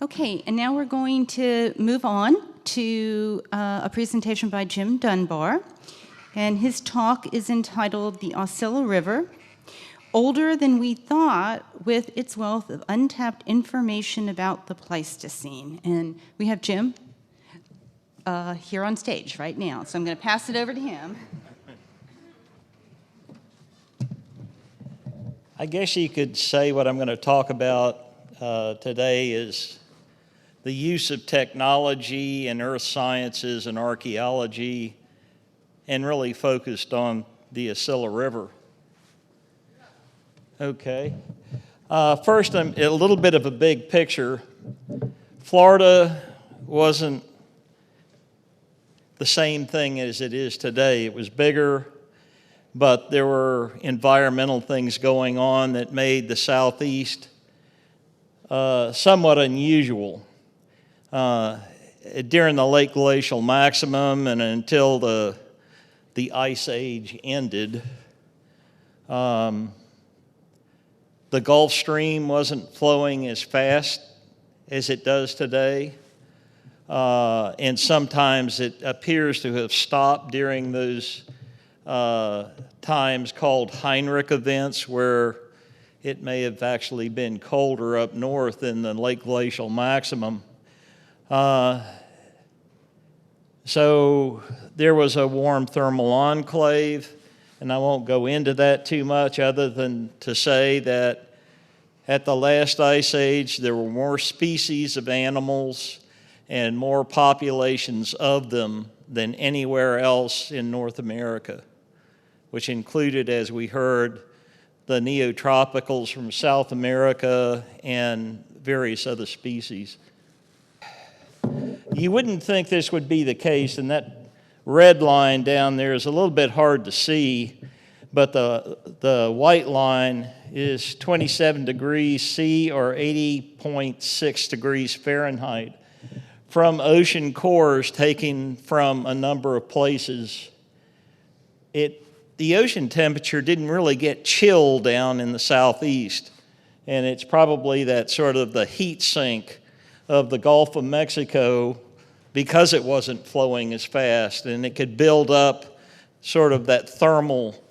Okay, and now we're going to move on to a presentation by Jim Dunbar, and his talk is entitled The Ascilla River, Older Than We Thought with Its Wealth of Untapped Information About the Pleistocene. And we have Jim here on stage right now, so I'm going to pass it over to him. I guess you could say what I'm going to talk about today is the use of technology in earth sciences and archaeology, and really focused on the Ascilla River. Okay. First, a little bit of a big picture. Florida wasn't the same thing as it is today. It was bigger, but there were environmental things going on that made the Southeast somewhat unusual. During the late glacial maximum and until the ice age ended, the Gulf Stream wasn't flowing as fast as it does today, and sometimes it appears to have stopped during those times called Heinrich events, where it may have actually been colder up north than the late glacial maximum. So there was a warm thermal enclave, and I won't go into that too much other than to say that at the last ice age there were more species of animals and more populations of them than anywhere else in North America, which included, as we heard, the neotropicals from South America and various other species. You wouldn't think this would be the case, and that red line down there is a little bit hard to see, but the white line is 27 degrees C or 80.6 degrees Fahrenheit from ocean cores taken from a number of places. The ocean temperature didn't really get chilled down in the southeast, and it's probably that sort of the heat sink of the Gulf of Mexico because it wasn't flowing as fast, and it could build up sort of that thermal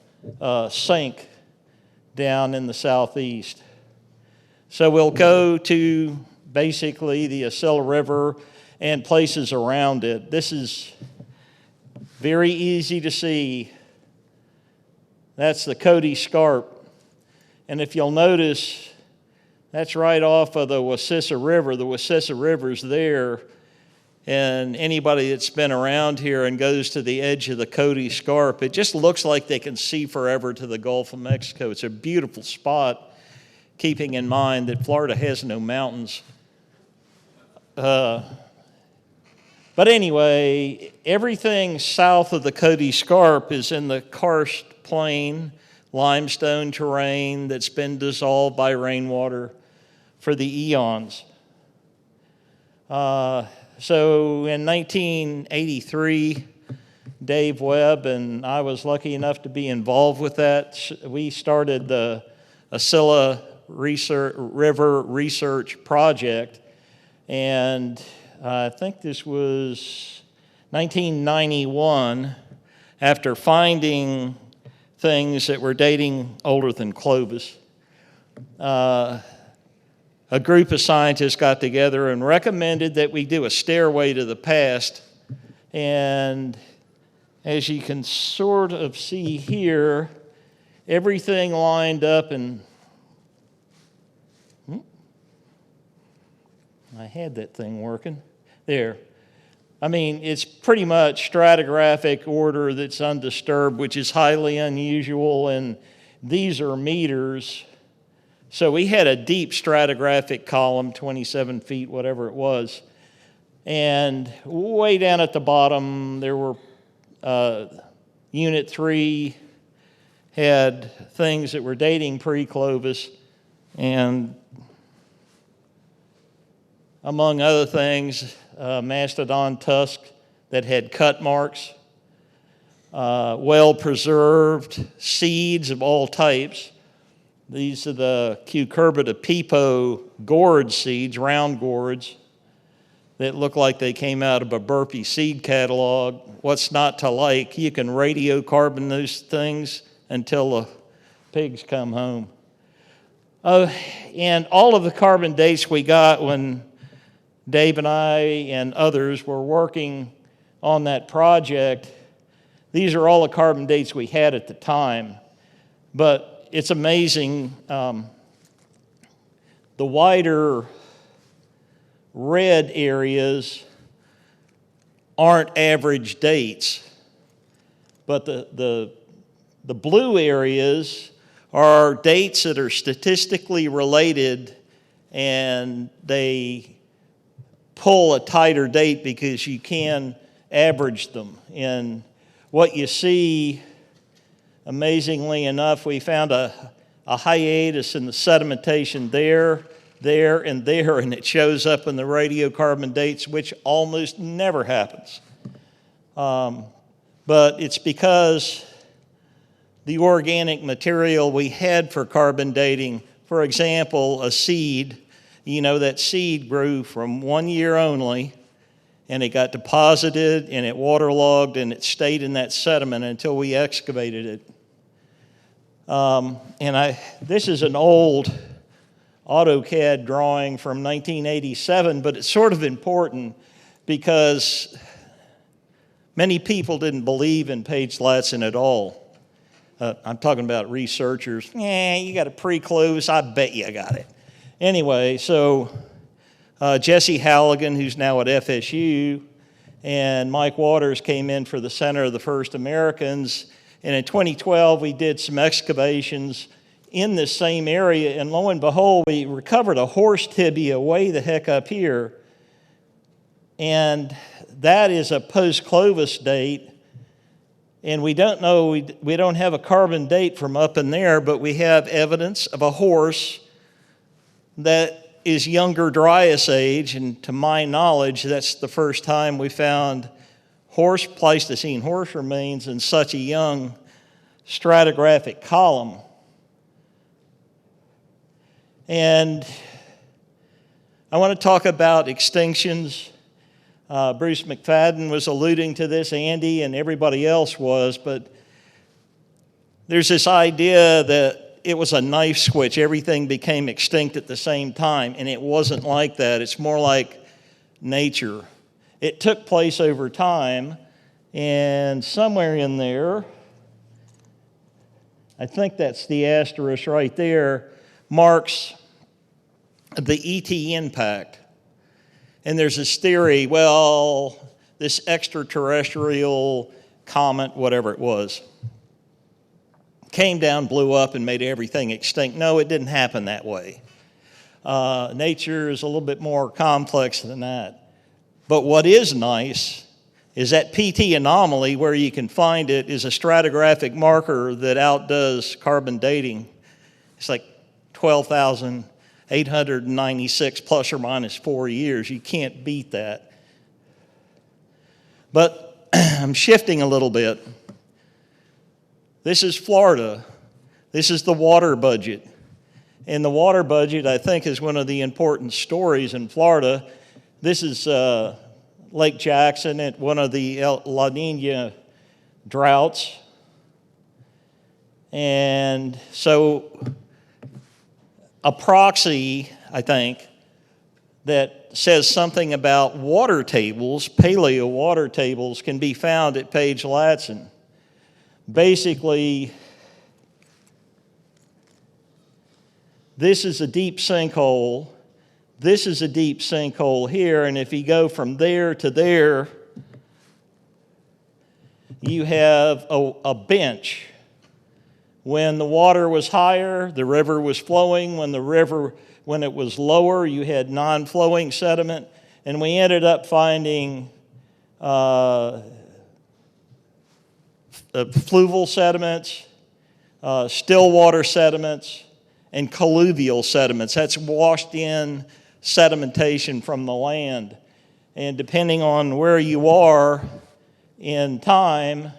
sink down in the southeast. So we'll go to basically the Ascilla River and places around it. This is very easy to see. That's the Cody Scarp. And if you'll notice, that's right off of the Wasissa River. The Wasissa River's there. And anybody that's been around here and goes to the edge of the Cody Scarp, it just looks like they can see forever to the Gulf of Mexico. It's a beautiful spot, keeping in mind that Florida has no mountains. But anyway, everything south of the Cody Scarp is in the karst plain, limestone terrain that's been dissolved by rainwater for the eons. So in 1983, Dave Webb and I was lucky enough to be involved with that. We started the Ascilla River Research Project, and I think this was 1991, after finding things that were dating older than Clovis. A group of scientists got together and recommended that we do a stairway to the past. And as you can sort of see here, everything lined up, and I had that thing working. There. I mean, it's pretty much stratigraphic order that's undisturbed, which is highly unusual, and these are meters. So we had a deep stratigraphic column, 27 feet, whatever it was. And way down at the bottom, there were Unit 3 had things that were dating pre-Clovis, and among other things, mastodon tusk that had cut marks, well-preserved seeds of all types. These are the Cucurbita pepo gourd seeds, round gourds. that look like they came out of a Burpee seed catalog. What's not to like? You can radiocarbon those things until the pigs come home. And all of the carbon dates we got when Dave and I and others were working on that project, these are all the carbon dates we had at the time. But it's amazing, the wider red areas aren't average dates, but the blue areas are dates that are statistically related, and they pull a tighter date because you can average them. And what you see, amazingly enough, we found a hiatus in the sedimentation there, and there, and it shows up in the radiocarbon dates, which almost never happens. But it's because the organic material we had for carbon dating, for example, a seed, that seed grew from 1 year only, and it got deposited, and it waterlogged, and it stayed in that sediment until we excavated it. This is an old AutoCAD drawing from 1987, but it's sort of important because many people didn't believe in Page Latson at all. I'm talking about researchers. You got a pre-close, I bet you got it. Anyway, so Jesse Halligan, who's now at FSU, and Mike Waters came in for the Center of the First Americans, and in 2012 we did some excavations in this same area, and lo and behold, we recovered a horse tibia way the heck up here, and that is a post-Clovis date. And we don't know, we don't have a carbon date from up in there, but we have evidence of a horse that is younger Dryas age, and to my knowledge, that's the first time we found Pleistocene horse remains in such a young stratigraphic column. And I want to talk about extinctions. Bruce McFadden was alluding to this, Andy, and everybody else was, but there's this idea that it was a knife switch. Everything became extinct at the same time, and it wasn't like that. It's more like nature. It took place over time, and somewhere in there, I think that's the asterisk right there, marks the ET impact. And there's this theory, well, this extraterrestrial comet, whatever it was, came down, blew up, and made everything extinct. No, it didn't happen that way. Nature is a little bit more complex than that. But what is nice is that PT anomaly, where you can find it, is a stratigraphic marker that outdoes carbon dating. It's like 12,896 plus or minus 4 years. You can't beat that. But I'm shifting a little bit. This is Florida. This is the water budget. And the water budget, I think, is one of the important stories in Florida. This is Lake Jackson at one of the La Nina droughts. And so a proxy, I think, that says something about water tables, paleo water tables, can be found at Page Latson. Basically, this is a deep sinkhole. This is a deep sinkhole here, and if you go from there to there, you have a bench. When the water was higher, the river was flowing. When it was lower, you had non-flowing sediment. And we ended up finding fluvial sediments, still water sediments, and colluvial sediments. That's washed in sedimentation from the land. And depending on where you are in time,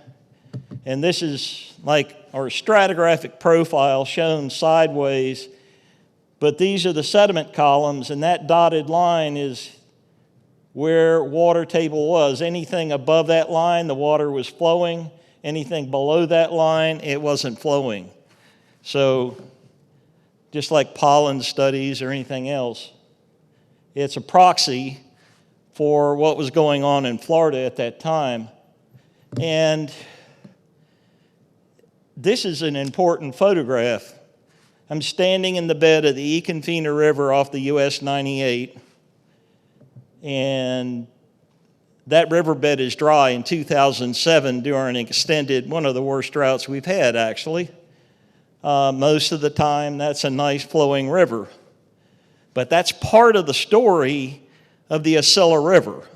and this is like our stratigraphic profile shown sideways, but these are the sediment columns, and that dotted line is where water table was. Anything above that line, the water was flowing. Anything below that line, it wasn't flowing. So just like pollen studies or anything else, it's a proxy for what was going on in Florida at that time. And this is an important photograph. I'm standing in the bed of the Extinctions River off the US 98, and that riverbed is dry in 2007 during an extended, one of the worst droughts we've had, actually. Most of the time, that's a nice flowing river. But that's part of the story of the Ascilla River.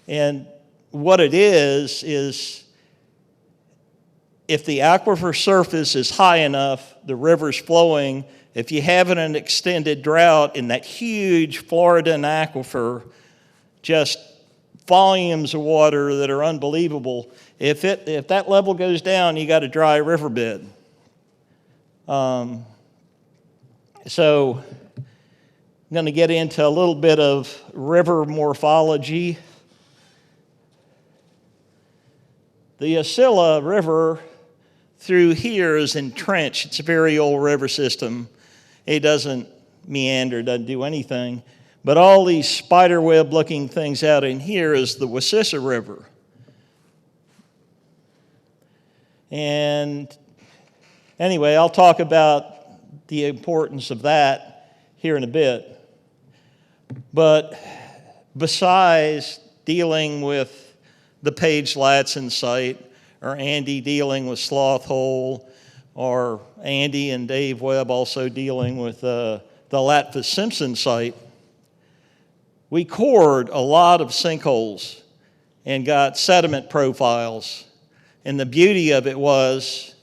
And what it is if the aquifer surface is high enough, the river's flowing. If you have an extended drought in that huge Floridan aquifer, just volumes of water that are unbelievable, if that level goes down, you got a dry riverbed. So I'm going to get into a little bit of river morphology. The Ascilla River through here is entrenched. It's a very old river system. It doesn't meander, doesn't do anything. But all these spiderweb looking things out in here is the Wasissa River. And anyway, I'll talk about the importance of that here in a bit. But besides dealing with the Page-Latson site, or Andy dealing with Sloth Hole, or Andy and Dave Webb also dealing with the Latvis-Simpson site, we cored a lot of sinkholes and got sediment profiles. And the beauty of it was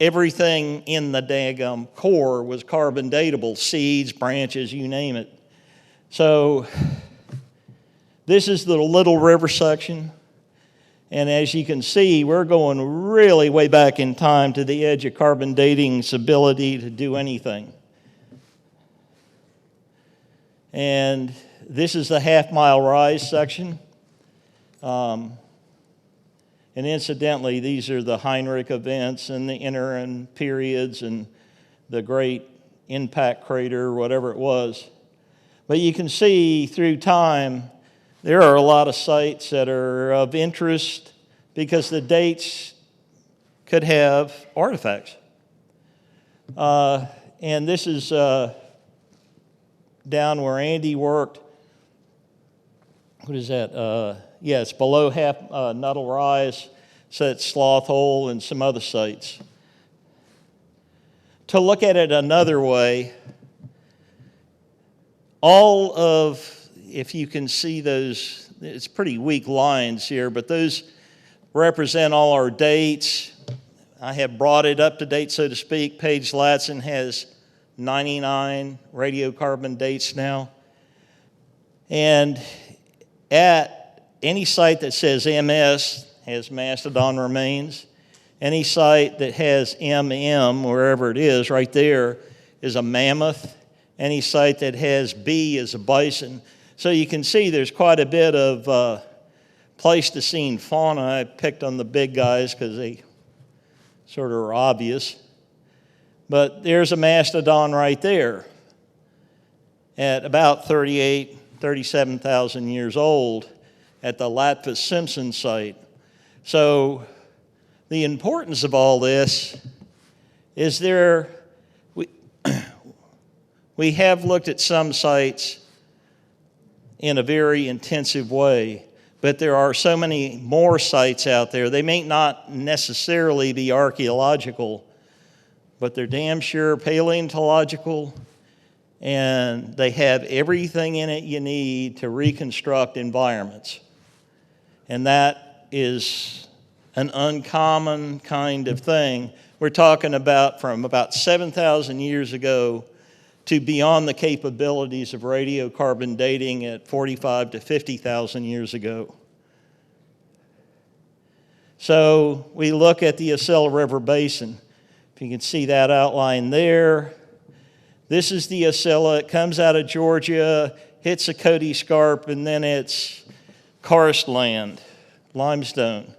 everything in the daggum core was carbon datable, seeds, branches, you name it. So this is the Little River section. And as you can see, we're going really way back in time to the edge of carbon dating's ability to do anything. And this is the half-mile rise section. And incidentally, these are the Heinrich events and the interim periods and the great impact crater, whatever it was. But you can see through time, there are a lot of sites that are of interest because the dates could have artifacts. And this is down where Andy worked. What is that? Yeah, it's below half Nuttall Rise, so it's Sloth Hole and some other sites. To look at it another way, all of, if you can see those, it's pretty weak lines here, but those represent all our dates. I have brought it up to date, so to speak. Page-Latson has 99 radiocarbon dates now. And at any site that says MS has mastodon remains. Any site that has MM, wherever it is, right there, is a mammoth. Any site that has B is a bison. So you can see there's quite a bit of Pleistocene fauna. I picked on the big guys because they sort of are obvious. But there's a mastodon right there at about 37,000 years old at the Latvis-Simpson site. So the importance of all this is we have looked at some sites in a very intensive way, but there are so many more sites out there. They may not necessarily be archaeological, but they're damn sure paleontological, and they have everything in it you need to reconstruct environments. And that is an uncommon kind of thing. We're talking about from about 7,000 years ago to beyond the capabilities of radiocarbon dating at 45 to 50,000 years ago. So we look at the Ascilla River Basin. If you can see that outline there, this is the Ascilla. It comes out of Georgia. hits a Cody Scarp, and then it's karstland, limestone.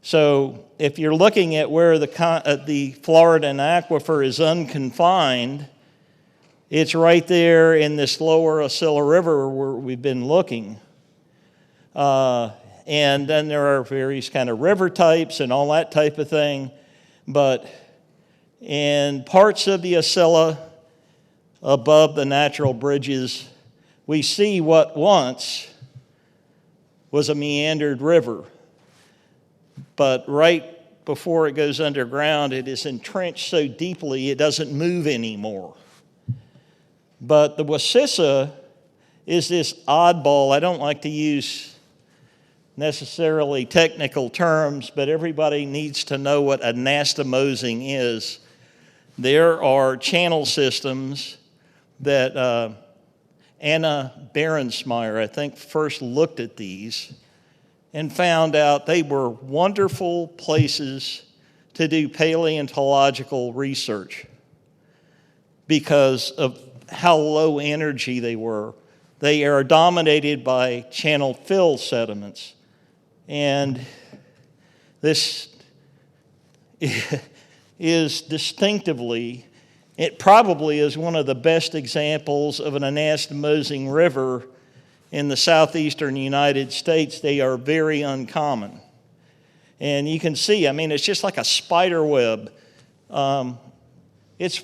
So if you're looking at where the Floridan aquifer is unconfined, it's right there in this lower Ascilla River where we've been looking. And then there are various kind of river types and all that type of thing. But in parts of the Ascilla, above the natural bridges, we see what once was a meandered river. But right before it goes underground, it is entrenched so deeply it doesn't move anymore. But the Wasissa is this oddball. I don't like to use necessarily technical terms, but everybody needs to know what anastomosing is. There are channel systems that Anna Berensmeyer, I think, first looked at these and found out they were wonderful places to do paleontological research because of how low energy they were. They are dominated by channel fill sediments. And this is distinctively, it probably is one of the best examples of an anastomosing river in the southeastern United States. They are very uncommon. And you can see, I mean, it's just like a spider web. It's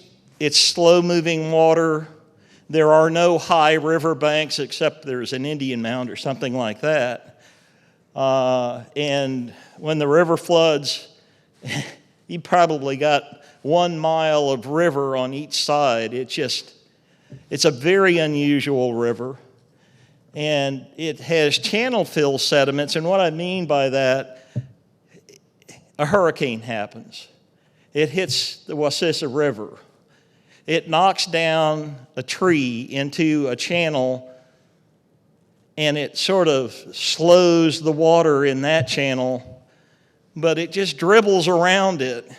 slow-moving water. There are no high river banks except there's an Indian mound or something like that. And when the river floods, you probably got 1 mile of river on each side. It's a very unusual river. And it has channel fill sediments. And what I mean by that, a hurricane happens. It hits the Wassissa River. It knocks down a tree into a channel, and it sort of slows the water in that channel, but it just dribbles around it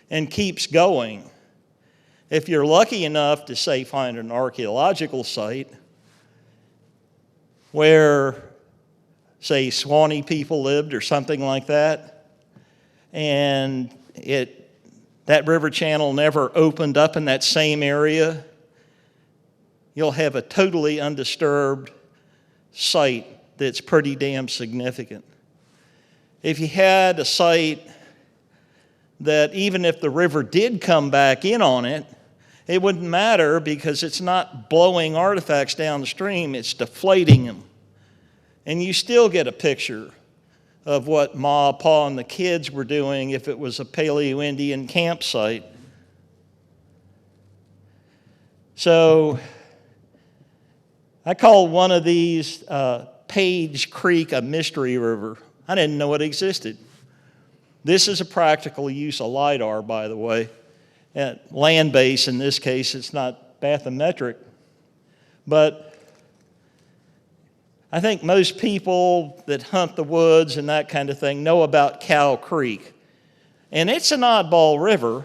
and keeps going. If you're lucky enough to, say, find an archaeological site where, say, Swanee people lived or something like that, and that river channel never opened up in that same area, you'll have a totally undisturbed site that's pretty damn significant. If you had a site that even if the river did come back in on it, it wouldn't matter because it's not blowing artifacts downstream, it's deflating them. And you still get a picture of what Ma, Pa, and the kids were doing if it was a Paleo-Indian campsite. So I call one of these Page Creek a mystery river. I didn't know it existed. This is a practical use of LIDAR, by the way. At land base, in this case, it's not bathymetric. But I think most people that hunt the woods and that kind of thing know about Cow Creek. And it's an oddball river,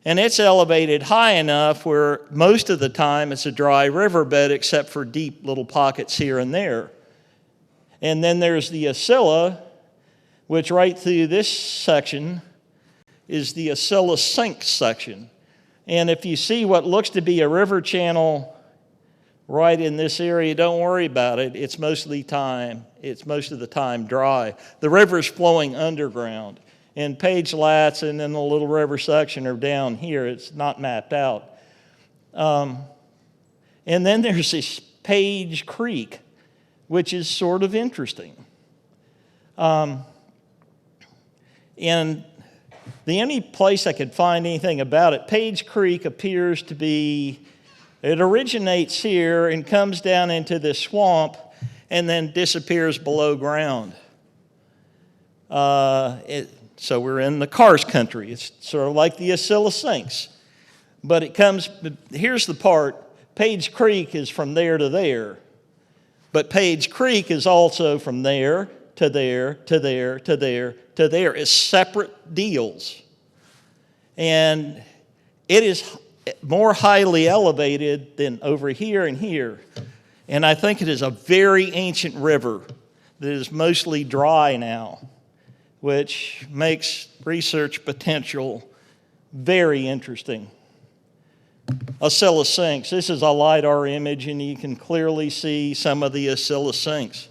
and it's elevated high enough where most of the time it's a dry riverbed except for deep little pockets here and there. And then there's the Ascilla, which right through this section is the Ascilla Sink section. And if you see what looks to be a river channel right in this area, don't worry about it. It's most of the time dry. The river's flowing underground. And Page Lats and then the Little River section are down here. It's not mapped out. And then there's this Page Creek, which is sort of interesting. And the only place I could find anything about it, Page Creek appears to be, it originates here and comes down into this swamp and then disappears below ground. So we're in the karst country. It's sort of like the Ascilla Sinks. But here's the part, Page Creek is from there to there. But Page Creek is also from there to there to there to there to there. It's separate deals. And it is more highly elevated than over here and here. And I think it is a very ancient river that is mostly dry now, which makes research potential very interesting. Ascilla sinks. This is a LiDAR image, and you can clearly see some of the Ascilla sinks.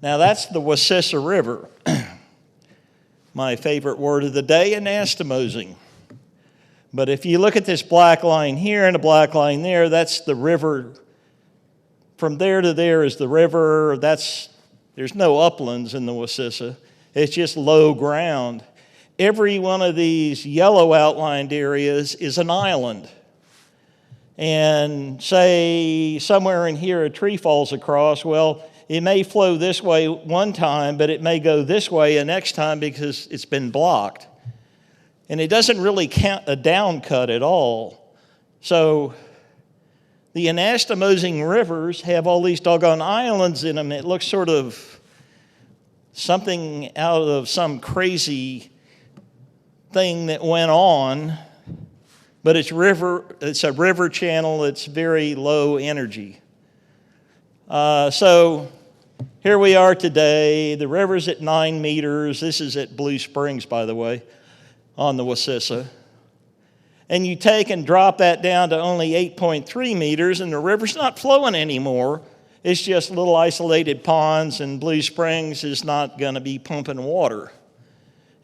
Now that's the Wasissa River. My favorite word of the day, anastomosing. But if you look at this black line here and a black line there, that's the river. From there to there is the river. There's no uplands in the Wasissa. It's just low ground. Every one of these yellow outlined areas is an island. And say somewhere in here a tree falls across, well, it may flow this way one time, but it may go this way the next time because it's been blocked. And it doesn't really count a down cut at all. So the anastomosing rivers have all these doggone islands in them. It looks sort of something out of some crazy thing that went on, but it's a river channel. It's very low energy. So here we are today. The river's at 9 meters. This is at Blue Springs, by the way, on the Wasissa. And you take and drop that down to only 8.3 meters, and the river's not flowing anymore. It's just little isolated ponds, and Blue Springs is not going to be pumping water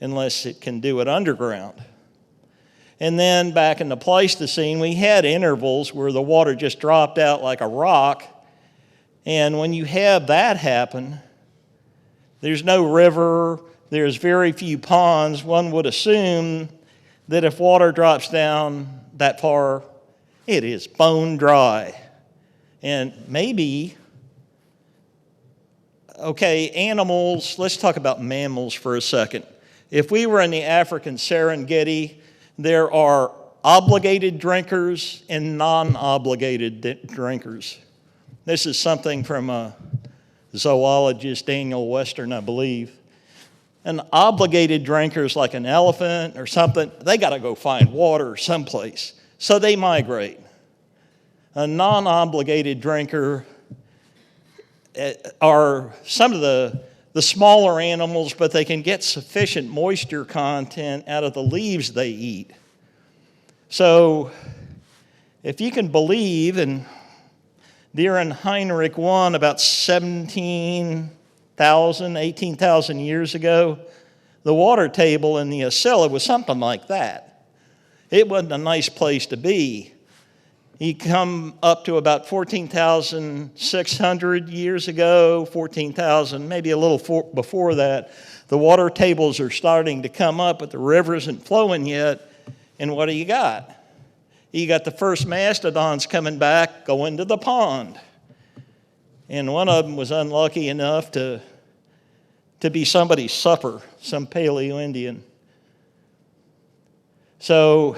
unless it can do it underground. And then back in the Pleistocene, we had intervals where the water just dropped out like a rock. And when you have that happen, there's no river, there's very few ponds. One would assume that if water drops down that far, it is bone dry. And maybe, okay, animals, let's talk about mammals for a second. If we were in the African Serengeti, there are obligated drinkers and non-obligated drinkers. This is something from a zoologist, Daniel Western, I believe. An obligated drinker is like an elephant or something. They got to go find water someplace, so they migrate. A non-obligated drinker are some of the smaller animals, but they can get sufficient moisture content out of the leaves they eat. So if you can believe, and during Heinrich I, about 18,000 years ago, the water table in the Ascilla was something like that. It wasn't a nice place to be. You come up to about 14,600 years ago, 14,000, maybe a little before that. The water tables are starting to come up, but the river isn't flowing yet. And what do you got? You got the first mastodons coming back, going to the pond. And one of them was unlucky enough to be somebody's supper, some Paleo-Indian. So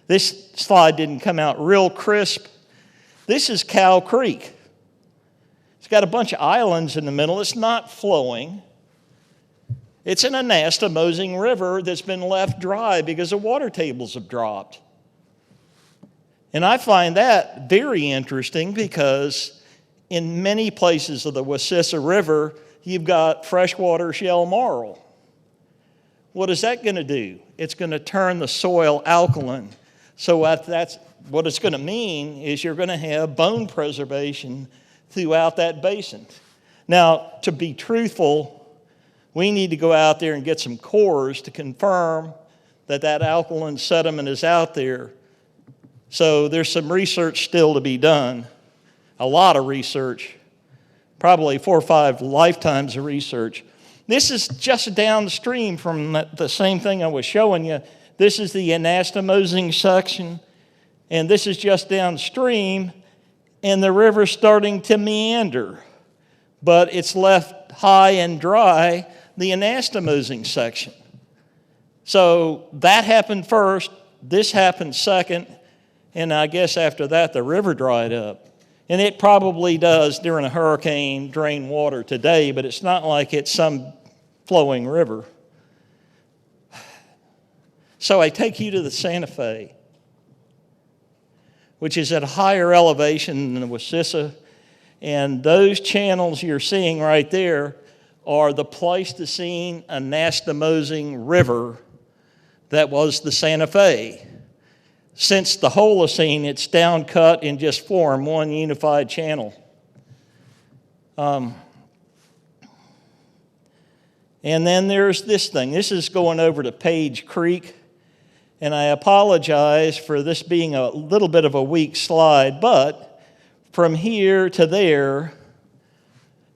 this slide didn't come out real crisp. This is Cow Creek. It's got a bunch of islands in the middle. It's not flowing. It's an anastomosing river that's been left dry because the water tables have dropped. And I find that very interesting because in many places of the Wasissa River, you've got freshwater shell marl. What is that going to do? It's going to turn the soil alkaline. So what it's going to mean is you're going to have bone preservation throughout that basin. Now, to be truthful, we need to go out there and get some cores to confirm that alkaline sediment is out there. So there's some research still to be done, a lot of research, probably 4 or 5 lifetimes of research. This is just downstream from the same thing I was showing you. This is the anastomosing section, and this is just downstream, and the river's starting to meander. But it's left high and dry, the anastomosing section. So that happened first, this happened second, and I guess after that the river dried up. And it probably does during a hurricane drain water today, but it's not like it's some flowing river. So I take you to the Santa Fe. which is at a higher elevation than the Wasissa. And those channels you're seeing right there are the Pleistocene anastomosing river that was the Santa Fe. Since the Holocene, it's down cut and just formed one unified channel. And then there's this thing. This is going over to Page Creek. And I apologize for this being a little bit of a weak slide, but from here to there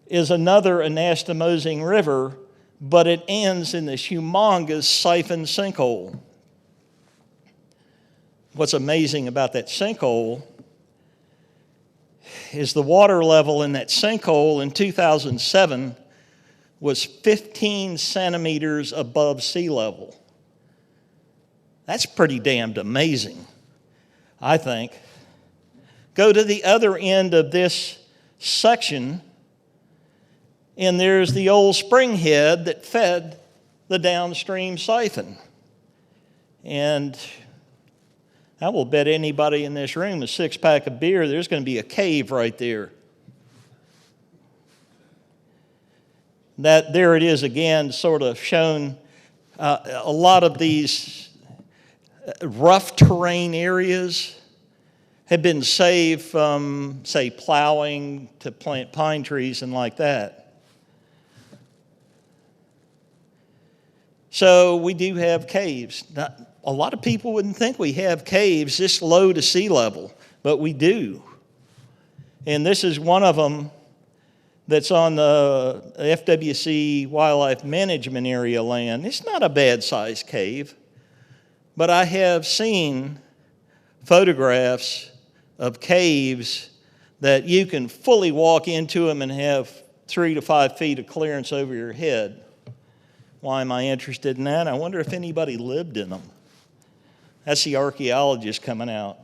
is another anastomosing river, but it ends in this humongous siphon sinkhole. What's amazing about that sinkhole is the water level in that sinkhole in 2007 was 15 centimeters above sea level. That's pretty damned amazing, I think. Go to the other end of this section, and there's the old spring head that fed the downstream siphon. And I will bet anybody in this room a six-pack of beer, there's going to be a cave right there. That there it is again, sort of shown a lot of these rough terrain areas have been saved from, say, plowing to plant pine trees and like that. So we do have caves. Now, a lot of people wouldn't think we have caves this low to sea level, but we do. And this is one of them that's on the FWC Wildlife Management Area land. It's not a bad-sized cave, but I have seen photographs of caves that you can fully walk into them and have 3 to 5 feet of clearance over your head. Why am I interested in that? I wonder if anybody lived in them. That's the archaeologist coming out.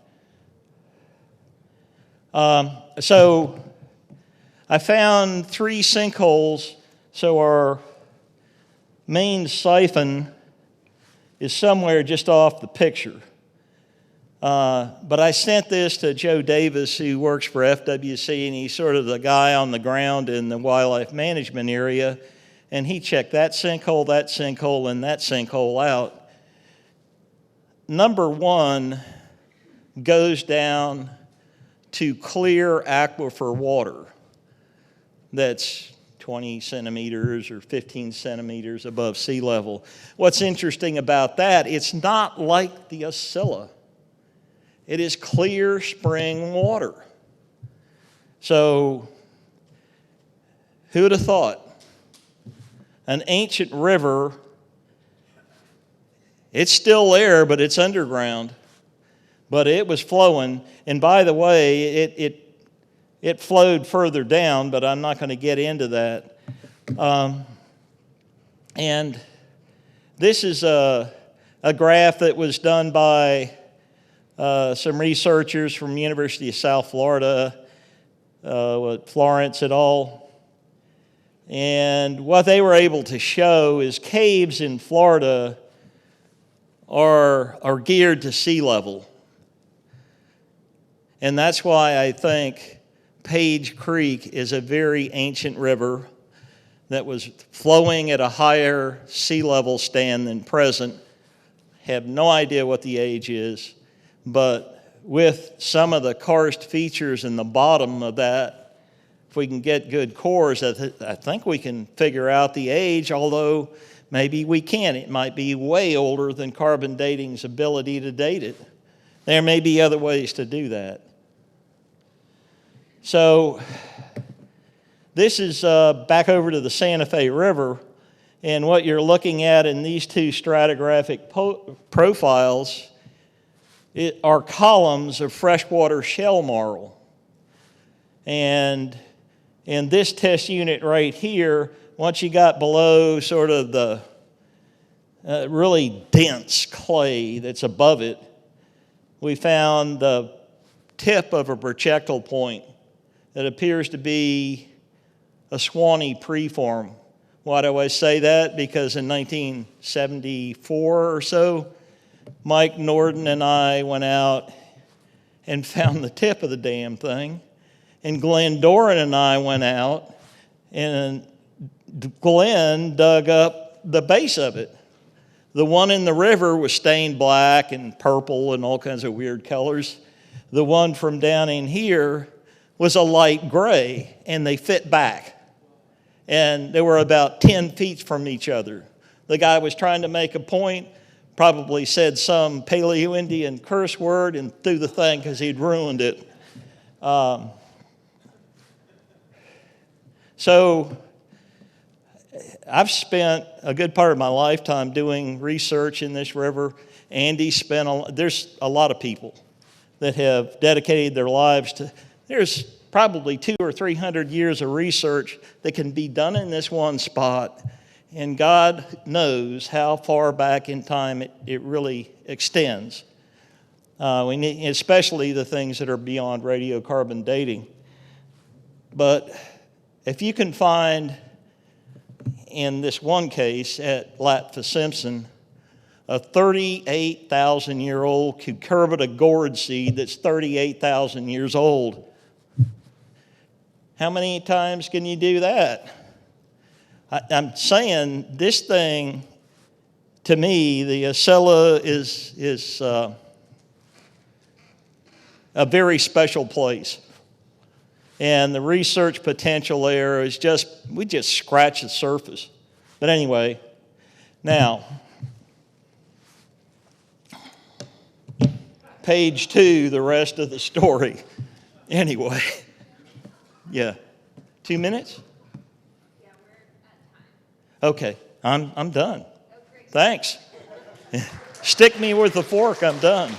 So I found 3 sinkholes. So our main siphon is somewhere just off the picture. But I sent this to Joe Davis, who works for FWC, and he's sort of the guy on the ground in the wildlife management area. And he checked that sinkhole, and that sinkhole out. Number 1 goes down to clear aquifer water that's 20 centimeters or 15 centimeters above sea level. What's interesting about that, it's not like the Ascilla. It is clear spring water. So, who would have thought? An ancient river, it's still there, but it's underground. But it was flowing, and by the way, it flowed further down, but I'm not going to get into that. And this is a graph that was done by some researchers from the University of South Florida, Florence et al. And what they were able to show is caves in Florida are geared to sea level. And that's why I think Page Creek is a very ancient river that was flowing at a higher sea level stand than present. Have no idea what the age is, but with some of the karst features in the bottom of that, if we can get good cores, I think we can figure out the age, although maybe we can't. It might be way older than carbon dating's ability to date it. There may be other ways to do that. So this is back over to the Santa Fe River, and what you're looking at in these 2 stratigraphic profiles are columns of freshwater shell marl. And in this test unit right here, once you got below sort of the really dense clay that's above it, we found the tip of a projectile point that appears to be a Swanee preform. Why do I say that? Because in 1974 or so, Mike Norden and I went out and found the tip of the damn thing. And Glenn Doran and I went out, and Glenn dug up the base of it. The one in the river was stained black and purple and all kinds of weird colors. The one from down in here was a light gray, and they fit back. And they were about 10 feet from each other. The guy was trying to make a point, probably said some Paleo-Indian curse word and threw the thing because he'd ruined it. So I've spent a good part of my lifetime doing research in this river. Andy spent, there's a lot of people that have dedicated their lives to, there's probably 200 or 300 years of research that can be done in this one spot. And God knows how far back in time it really extends. We need, especially the things that are beyond radiocarbon dating. But if you can find, in this one case at Latfa-Simpson, a 38,000-year-old cucurbita gourd seed that's 38,000 years old, how many times can you do that? I'm saying this thing, to me, the Ascilla is a very special place. And the research potential there is we just scratch the surface. But anyway, now, page 2, the rest of the story. Anyway, yeah. 2 minutes? Yeah, we're at time. Okay, I'm done. Thanks. Stick me with the fork, I'm done.